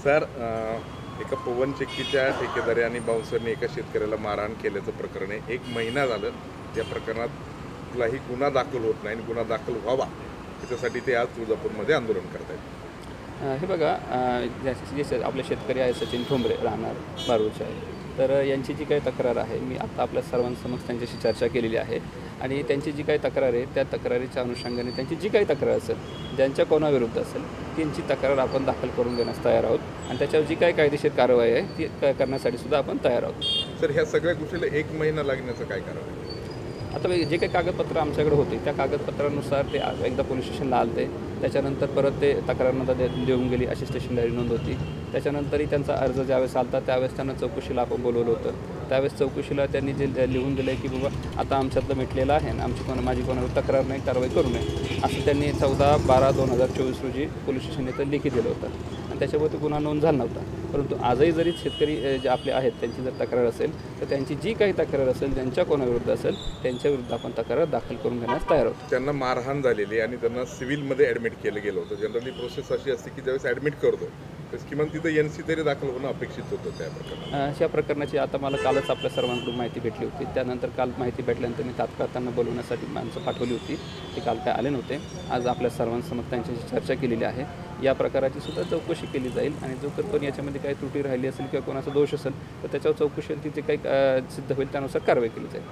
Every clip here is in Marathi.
सर, एका पवन चक्कीच्या ठेकेदारी आणि बाउन्सरने एका शेतकऱ्याला मारहाण केल्याचं प्रकरण आहे. 1 महिना झालं त्या प्रकरणात कुठलाही गुन्हा दाखल होत नाही आणि गुन्हा दाखल व्हावा याच्यासाठी ते आज तुळजापूरमध्ये आंदोलन करत आहेत. हे बघा, जे आपले शेतकरी आहे सचिन ठोंबरे राहणार बारूरचे आहे, तर यांची जी काही तक्रार आहे मी आता आपल्या सर्वांसमक्ष त्यांच्याशी चर्चा केलेली आहे आणि त्यांची जी काही तक्रार आहे त्या तक्रारीच्या अनुषंगाने त्यांची जी काही तक्रार असेल, ज्यांच्या कोणाविरुद्ध असेल त्यांची तक्रार आपण दाखल करून देण्यास तयार आहोत आणि त्याच्यावर जी काही कायदेशीर कारवाई आहे ती करण्यासाठी सुद्धा आपण तयार आहोत. सर, ह्या सगळ्या गोष्टीला 1 महिना लागण्याचं काय कारण आहे? आता जे काही कागदपत्र आमच्याकडे होते त्या कागदपत्रानुसार ते एकदा पोलीस स्टेशनला आलते, त्याच्यानंतर परत ते तक्रारनंतर देऊन गेली, अशी स्टेशन डायरी नोंद होती. त्याच्यानंतरही त्यांचा अर्ज ज्यावेळेस आलता त्यावेळेस त्यांना चौकशीला आपण बोलवलं होतं. त्यावेळेस चौकशीला त्यांनी जे लिहून दिलं आहे की बाबा आता आमच्यातलं मिटलेलं आहे ना, माझी कोणावर तक्रार नाही, कारवाई करू नये, असं त्यांनी 14/12/2024 रोजी पोलीस स्टेशन इथं लिखित दिलं होतं आणि त्याच्यावरती गुन्हा नोंद झाला नव्हता. परंतु आजही जरी शेतकरी जे आपले आहेत त्यांची जर तक्रार असेल तर त्यांची जी काही तक्रार असेल, ज्यांच्या कोणाविरुद्ध असेल त्यांच्याविरुद्ध आपण तक्रार दाखल करून घेण्यास तयार आहोत. त्यांना मारहाण झालेली आणि त्यांना सिव्हिलमध्ये ॲडमिट केलं गेलं होतं. जनरली प्रोसेस अशी असते की ज्यावेळेस ॲडमिट करतो तर किमान तिथं NC तरी दाखल होणं अपेक्षित होतं त्या प्रकरणात. अशा प्रकरणाची आता मला कालच आपल्या सर्वांकडून माहिती भेटली होती. त्यानंतर काल माहिती भेटल्यानंतर मी तात्काळ त्यांना बोलवण्यासाठी माणसं पाठवली होती. ते काल काय आले नव्हते. आज आपल्या सर्वांसमोर त्यांच्याशी चर्चा केलेली आहे. या प्रकाराची सुद्धा चौकशी केली जाईल आणि जर पण याच्यामध्ये काही त्रुटी राहिली असेल किंवा कोणाचा दोष असेल तर त्याच्यावर चौकशी ती जे काही सिद्ध होईल त्यानुसार कारवाई केली जाईल.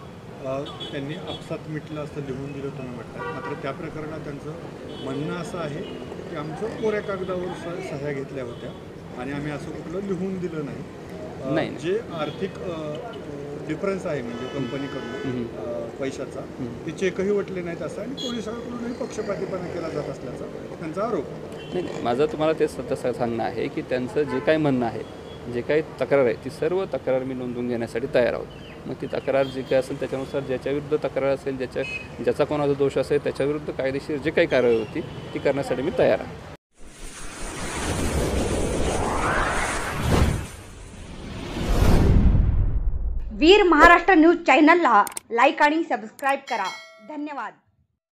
त्यांनी आपसात मिटलं असं लिहून दिलं तुम्ही म्हणतात, मात्र त्या प्रकरणात त्यांचं म्हणणं असं आहे की आमचं कोऱ्या कागदावर सह्या घेतल्या होत्या आणि आम्ही असं कुठलं लिहून दिलं नाही. जे आर्थिक डिफरन्स आहे म्हणजे कंपनीकडून पैशाचा ते चेकही वटले नाहीत असं आणि पोलिसांकडूनही पक्षपातीपणा केला जात असल्याचा त्यांचा आरोप. नाही, माझं तुम्हाला तेच तसं सांगणं आहे की त्यांचं जे काही म्हणणं आहे, जे काही तक्रार आहे ती सर्व तक्रार मी नोंदवून घेण्यासाठी तयार आहोत. मग ती तक्रार जी काही असेल त्याच्यानुसार ज्याच्याविरुद्ध तक्रार असेल, ज्याचा कोणाचा दोष असेल त्याच्याविरुद्ध कायदेशीर जे काही कारवाई होती ती करण्यासाठी मी तयार आहे. वीर महाराष्ट्र न्यूज चॅनलला लाईक आणि सबस्क्राईब करा. धन्यवाद.